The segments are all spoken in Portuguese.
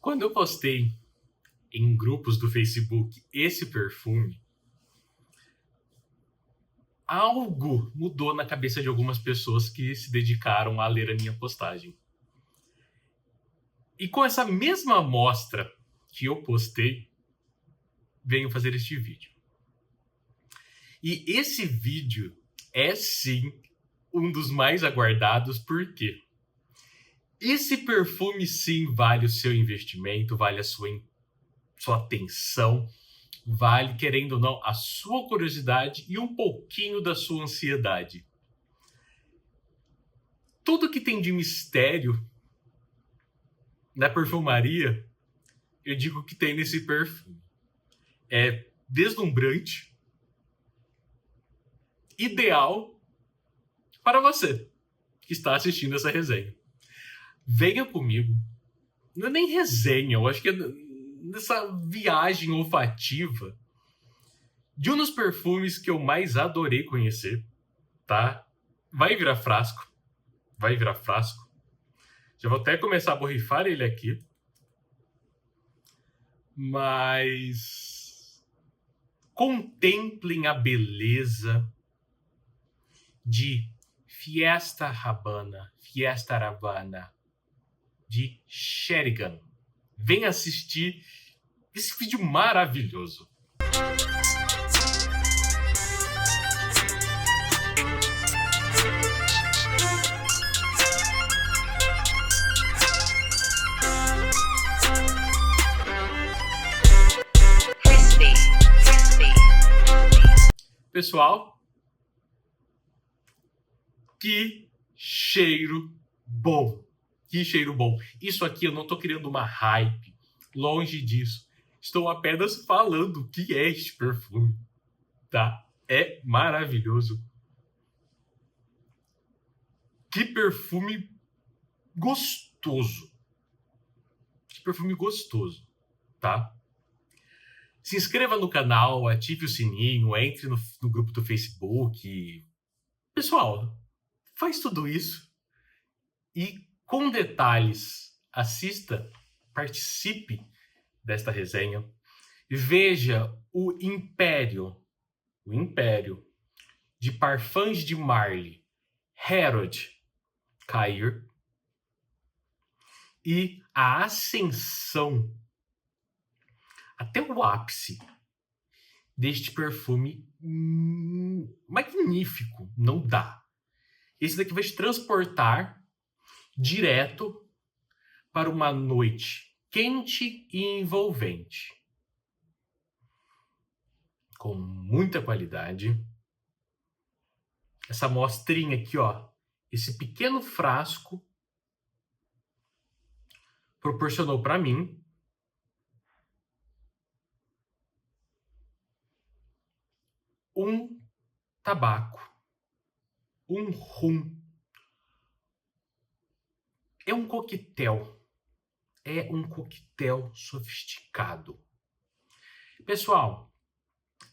Quando eu postei em grupos do Facebook esse perfume, algo mudou na cabeça de algumas pessoas que se dedicaram a ler a minha postagem. E com essa mesma amostra que eu postei, venho fazer este vídeo. E esse vídeo é sim um dos mais aguardados, porque esse perfume sim vale o seu investimento, vale a sua atenção, vale, querendo ou não, a sua curiosidade e um pouquinho da sua ansiedade. Tudo que tem de mistério na perfumaria, eu digo que tem nesse perfume. É deslumbrante, ideal para você que está assistindo essa resenha. Venha comigo. Não é nem resenha, eu acho que é nessa viagem olfativa de um dos perfumes que eu mais adorei conhecer, tá? Vai virar frasco. Já vou até começar a borrifar ele aqui. Mas contemplem a beleza de Fiesta Havana de Sheridan. Venha assistir esse vídeo maravilhoso. Pessoal, que cheiro bom. Que cheiro bom. Isso aqui eu não estou criando uma hype. Longe disso. Estou apenas falando o que é este perfume. Tá? É maravilhoso. Que perfume gostoso. Que perfume gostoso. Tá? Se inscreva no canal, ative o sininho, entre no grupo do Facebook. Pessoal, faz tudo isso e, com detalhes, assista, participe desta resenha, veja o império de parfums de Marly, Herod cair e a ascensão até o ápice deste perfume magnífico. Não dá. Esse daqui vai te transportar direto para uma noite quente e envolvente. Com muita qualidade. Essa amostrinha aqui, ó. Esse pequeno frasco proporcionou para mim um tabaco, um rum. É um coquetel. É um coquetel sofisticado. Pessoal,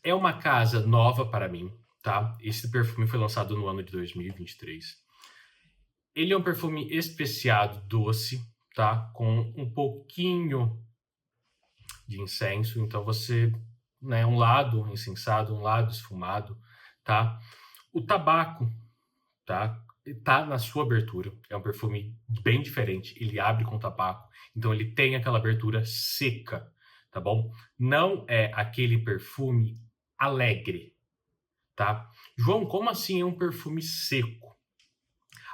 é uma casa nova para mim, tá? Esse perfume foi lançado no ano de 2023. Ele é um perfume especiado, doce, tá? Com um pouquinho de incenso. Então você, né, um lado incensado, um lado esfumado, tá? O tabaco, tá na sua abertura. É um perfume bem diferente. Ele abre com tabaco, então ele tem aquela abertura seca, tá bom? Não é aquele perfume alegre, tá? João, como assim é um perfume seco?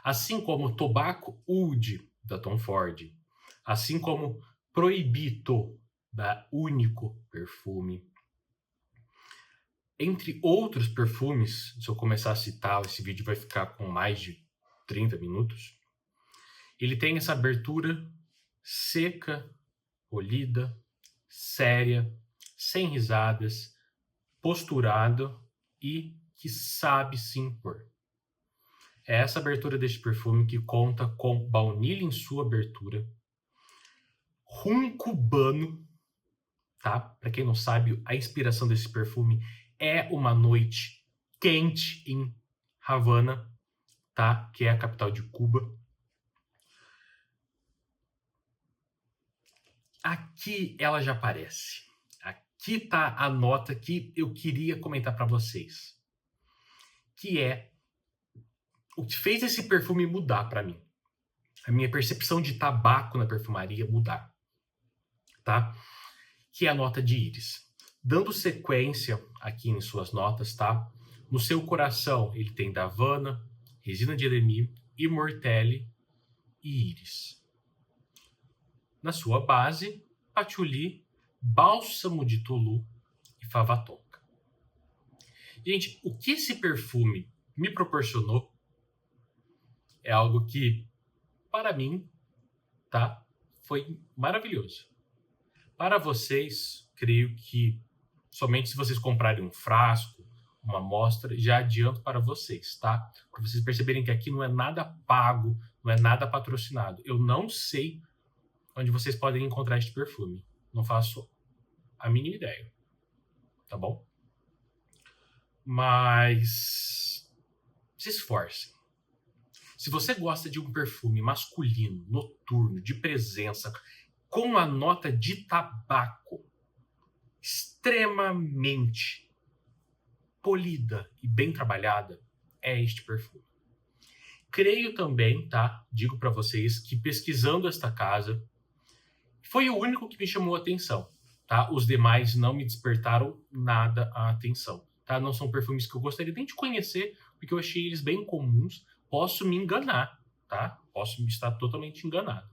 Assim como o Tobacco Oud, da Tom Ford, assim como Proibito, da Único Perfume, entre outros perfumes. Se eu começar a citar, esse vídeo vai ficar com mais de 30 minutos. Ele tem essa abertura seca, polida, séria, sem risadas, posturado e que sabe se impor. É essa abertura deste perfume que conta com baunilha em sua abertura, rum cubano, tá? Para quem não sabe, a inspiração desse perfume é uma noite quente em Havana, tá? Que é a capital de Cuba. aqui ela já aparece. Aqui tá a nota que eu queria comentar para vocês, que é o que fez esse perfume mudar para mim. A minha percepção de tabaco na perfumaria mudar, tá? Que é a nota de íris. Dando sequência aqui em suas notas, tá? No seu coração, ele tem Davana, resina de Elemi, Immortelle e íris. Na sua base, patchouli, bálsamo de Tulu e fava tonka. Gente, o que esse perfume me proporcionou é algo que, para mim, tá? Foi maravilhoso. Para vocês, creio que somente se vocês comprarem um frasco, uma amostra, já adianto para vocês, tá? Para vocês perceberem que aqui não é nada pago, não é nada patrocinado. Eu não sei onde vocês podem encontrar este perfume. Não faço a mínima ideia, tá bom? Mas se esforcem. Se você gosta de um perfume masculino, noturno, de presença, com a nota de tabaco extremamente polida e bem trabalhada, é este perfume. Creio também, tá? Digo para vocês que pesquisando esta casa, foi o único que me chamou a atenção, tá? Os demais não me despertaram nada a atenção, tá? Não são perfumes que eu gostaria nem de conhecer, porque eu achei eles bem comuns. Posso me enganar, tá? Posso estar totalmente enganado.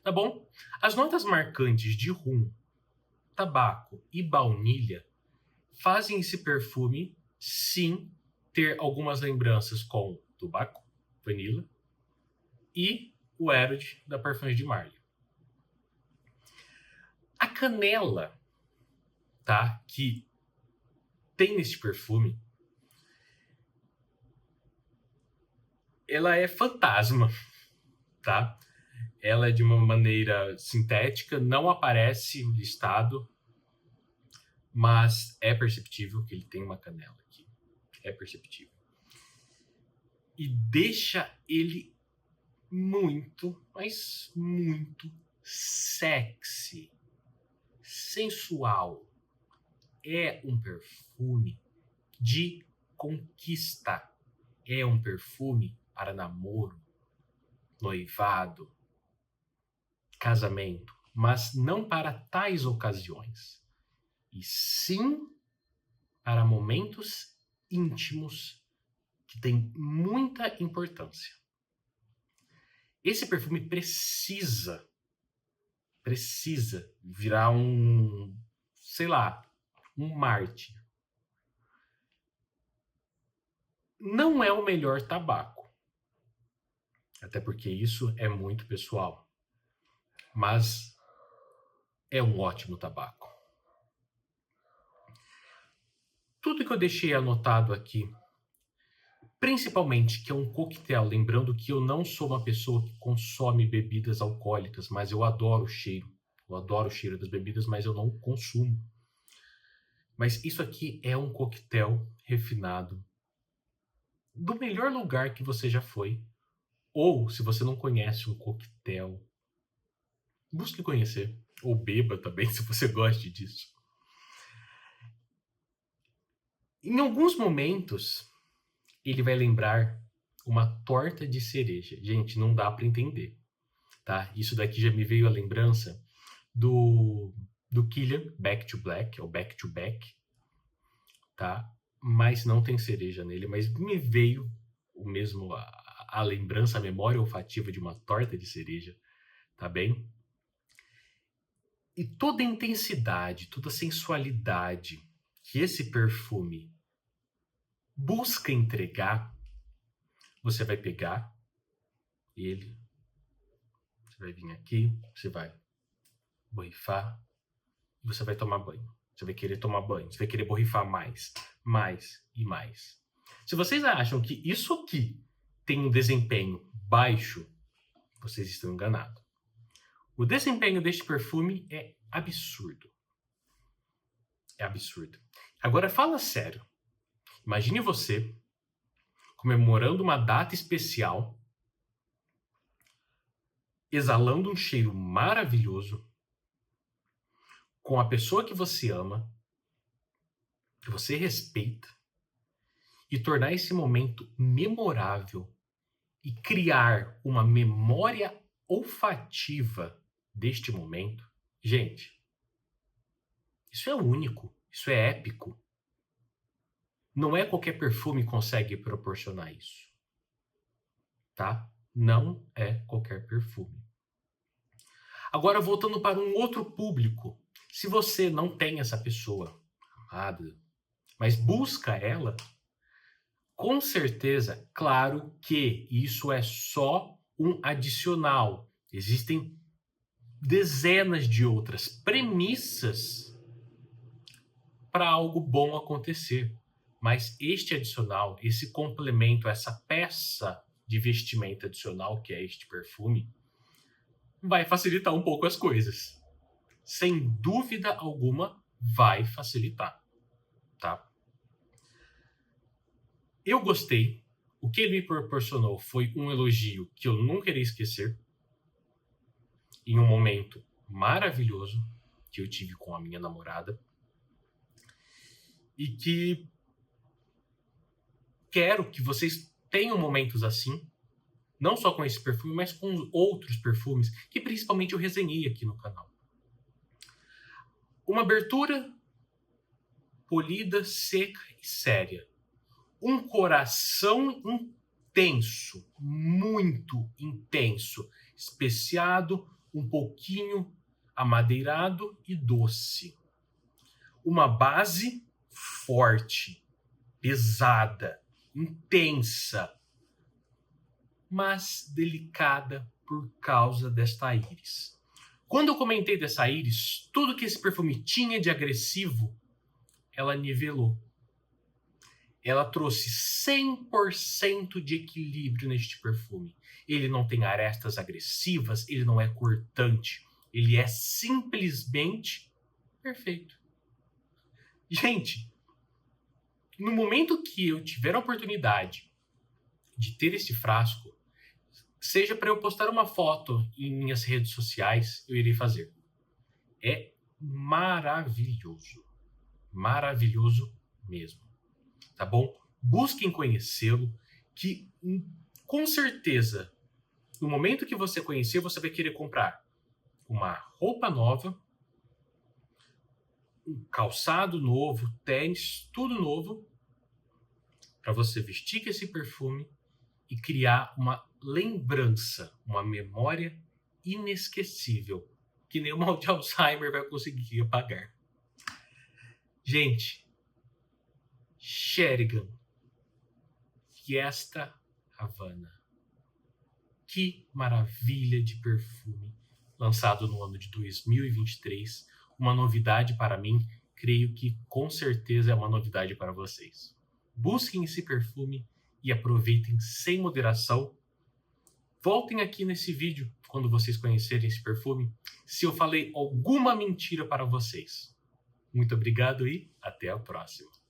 Tá bom? As notas marcantes de rum, tabaco e baunilha fazem esse perfume, sim, ter algumas lembranças com tabaco, vanilla e o Erod da Parfums de Marly. A canela, tá, que tem neste perfume, ela é fantasma, tá? Ela é de uma maneira sintética, não aparece listado, mas é perceptível que ele tem uma canela aqui. É perceptível. E deixa ele muito, mas muito sexy, sensual. É um perfume de conquista. É um perfume para namoro, noivado, casamento, mas não para tais ocasiões, e sim para momentos íntimos que têm muita importância. Esse perfume precisa virar um, sei lá, um mártir. Não é o melhor tabaco, até porque isso é muito pessoal, mas é um ótimo tabaco. Tudo que eu deixei anotado aqui, principalmente que é um coquetel, lembrando que eu não sou uma pessoa que consome bebidas alcoólicas, mas eu adoro o cheiro. Eu adoro o cheiro das bebidas, mas eu não consumo. Mas isso aqui é um coquetel refinado do melhor lugar que você já foi. Ou, se você não conhece um coquetel, busque conhecer. Ou beba também, se você gosta disso. Em alguns momentos, ele vai lembrar uma torta de cereja. Gente, não dá para entender, tá? Isso daqui já me veio a lembrança do Killian, Back to Black, ou Back to Back, tá? Mas não tem cereja nele, mas me veio o mesmo a lembrança, a memória olfativa de uma torta de cereja, tá bem? E toda a intensidade, toda a sensualidade que esse perfume busca entregar, você vai pegar ele, você vai vir aqui, você vai borrifar e você vai tomar banho. Você vai querer tomar banho, você vai querer borrifar mais, mais e mais. Se vocês acham que isso aqui tem um desempenho baixo, vocês estão enganados. O desempenho deste perfume é absurdo. É absurdo. Agora fala sério. Imagine você comemorando uma data especial, exalando um cheiro maravilhoso, com a pessoa que você ama, que você respeita, e tornar esse momento memorável e criar uma memória olfativa deste momento, gente, isso é único, isso é épico. Não é qualquer perfume que consegue proporcionar isso, tá? Não é qualquer perfume. Agora, voltando para um outro público, se você não tem essa pessoa amada, mas busca ela, com certeza, claro que isso é só um adicional. Existem dezenas de outras premissas para algo bom acontecer. Mas este adicional, esse complemento, essa peça de vestimenta adicional que é este perfume, vai facilitar um pouco as coisas. Sem dúvida alguma, vai facilitar, tá? Eu gostei. O que ele me proporcionou foi um elogio que eu nunca irei esquecer, em um momento maravilhoso que eu tive com a minha namorada, e que quero que vocês tenham momentos assim, não só com esse perfume, mas com outros perfumes, que principalmente eu resenhei aqui no canal. Uma abertura polida, seca e séria. Um coração intenso, muito intenso, especiado, um pouquinho amadeirado e doce. Uma base forte, pesada, intensa, mas delicada por causa desta íris. Quando eu comentei dessa íris, tudo que esse perfume tinha de agressivo, ela nivelou. Ela trouxe 100% de equilíbrio neste perfume. Ele não tem arestas agressivas, ele não é cortante, ele é simplesmente perfeito. Gente, no momento que eu tiver a oportunidade de ter esse frasco, seja para eu postar uma foto em minhas redes sociais, eu irei fazer. É maravilhoso. Maravilhoso mesmo. Tá bom? Busquem conhecê-lo, que com certeza, no momento que você conhecer, você vai querer comprar uma roupa nova, um calçado novo, tênis, tudo novo, para você vestir com esse perfume e criar uma lembrança, uma memória inesquecível, que nem o mal de Alzheimer vai conseguir apagar. Gente, Sherigan, Fiesta Havana. Que maravilha de perfume, lançado no ano de 2023. Uma novidade para mim, creio que com certeza é uma novidade para vocês. Busquem esse perfume e aproveitem sem moderação. Voltem aqui nesse vídeo quando vocês conhecerem esse perfume, se eu falei alguma mentira para vocês. Muito obrigado e até a próxima.